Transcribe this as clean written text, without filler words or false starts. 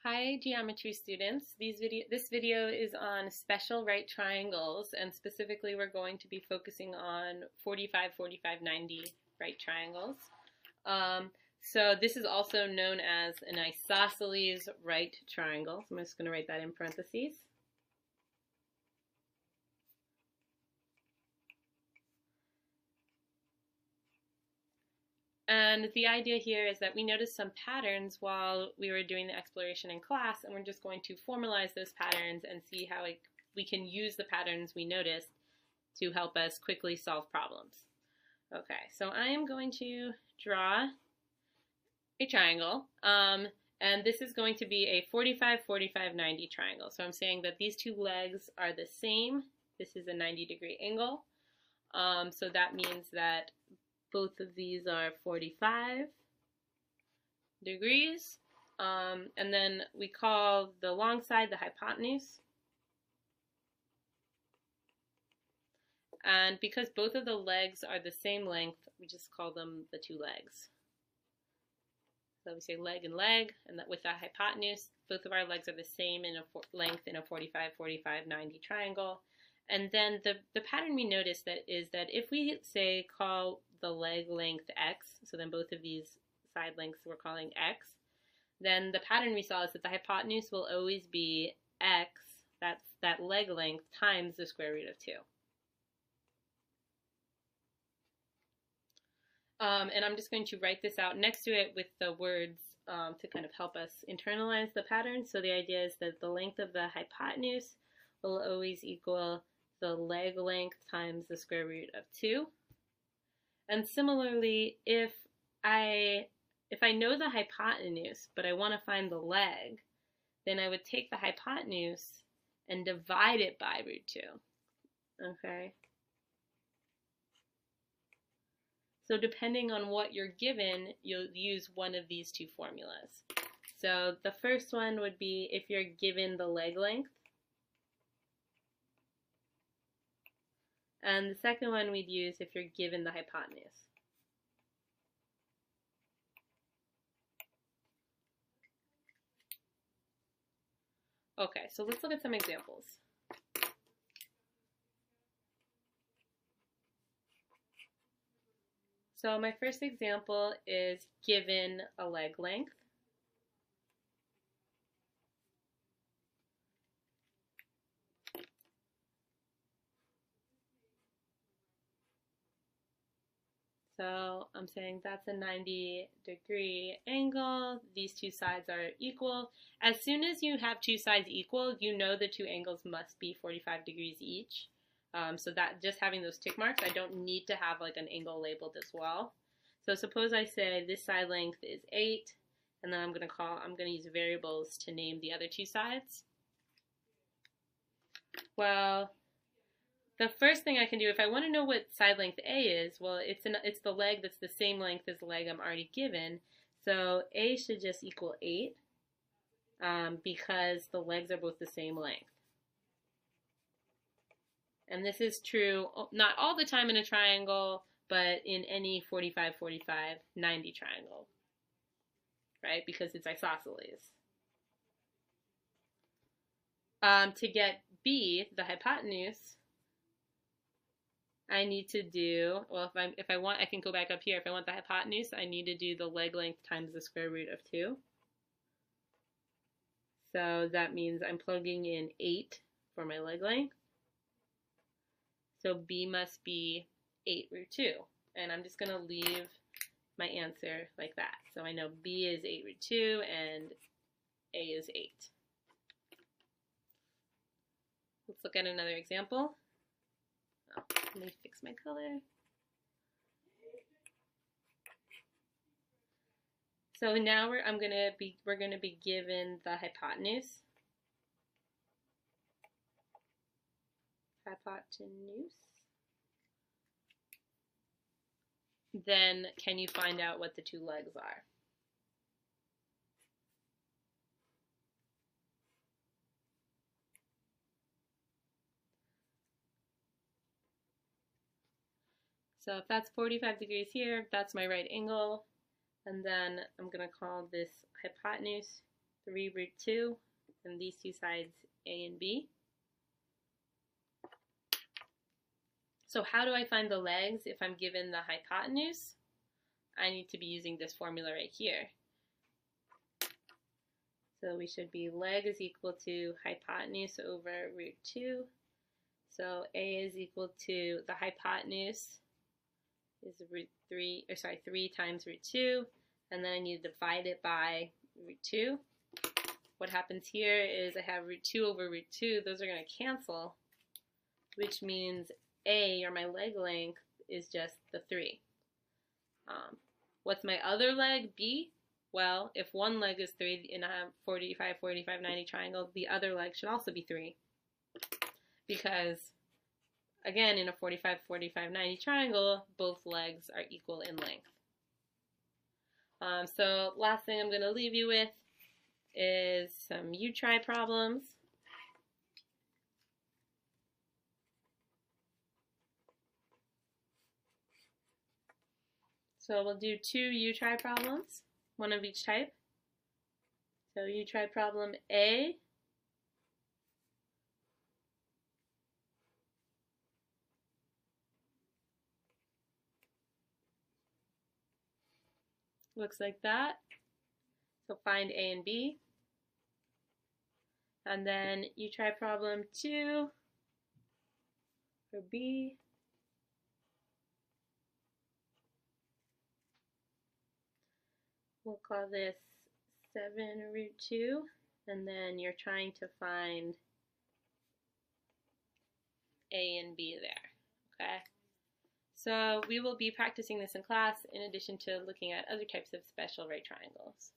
Hi geometry students. This video is on special right triangles, and specifically we're going to be focusing on 45, 45, 90 right triangles. So this is also known as an isosceles right triangle. So I'm just going to write that in parentheses. And the idea here is that we noticed some patterns while we were doing the exploration in class, and we're just going to formalize those patterns and see how we can use the patterns we noticed to help us quickly solve problems. Okay, so I am going to draw a triangle, and this is going to be a 45, 45, 90 triangle. So I'm saying that these two legs are the same. This is a 90-degree angle. So that means that both of these are 45 degrees. And then we call the long side the hypotenuse. And because both of the legs are the same length, we just call them the two legs. So we say leg and leg, and that with the hypotenuse, both of our legs are the same in a length in a 45, 45, 90 triangle. And then the pattern we notice that is that if we say call the leg length x, so then both of these side lengths we're calling x, then the pattern we saw is that the hypotenuse will always be x, that's that leg length, times the square root of 2. And I'm just going to write this out next to it with the words to kind of help us internalize the pattern. So the idea is that the length of the hypotenuse will always equal the leg length times the square root of 2. And similarly, if I know the hypotenuse, but I want to find the leg, then I would take the hypotenuse and divide it by root 2. Okay? So depending on what you're given, you'll use one of these two formulas. So the first one would be if you're given the leg length. And the second one we'd use if you're given the hypotenuse. Okay, so let's look at some examples. So my first example is given a leg length. So I'm saying that's a 90-degree angle. These two sides are equal. As soon as you have two sides equal, you know the two angles must be 45 degrees each. So that just having those tick marks, I don't need to have like an angle labeled as well. So suppose I say this side length is 8, and then I'm going to use variables to name the other two sides. Well, the first thing I can do, if I want to know what side length A is, well, it's the leg that's the same length as the leg I'm already given. So A should just equal 8 because the legs are both the same length. And this is true not all the time in a triangle, but in any 45, 45, 90 triangle, right? Because it's isosceles. To get B, the hypotenuse, I need to do, well, if I want, I can go back up here. If I want the hypotenuse, I need to do the leg length times the square root of 2. So that means I'm plugging in 8 for my leg length. So B must be 8 root 2. And I'm just going to leave my answer like that. So I know B is 8 root 2 and A is 8. Let's look at another example. Oh, let me fix my color. So now we're going to be given the hypotenuse. Then can you find out what the two legs are? So if that's 45 degrees here, that's my right angle. And then I'm going to call this hypotenuse 3 root 2, and these two sides a and b. So how do I find the legs if I'm given the hypotenuse? I need to be using this formula right here. So we should be leg is equal to hypotenuse over root 2. So a is equal to the hypotenuse is 3 times root 2, and then I need to divide it by root 2. What happens here is I have root 2 over root 2. Those are going to cancel, which means a, or my leg length, is just the 3. What's my other leg, b? Well, if one leg is 3 in a 45, 45, 90 triangle, the other leg should also be 3. Because, again, in a 45, 45, 90 triangle, both legs are equal in length. So last thing I'm going to leave you with is some U-try problems. So we'll do 2 U-try problems, one of each type. So U-try problem A. Looks like that. So find A and B. And then U-try problem 2 for B. We'll call this 7 root 2, and then you're trying to find A and B there, okay? So we will be practicing this in class in addition to looking at other types of special right triangles.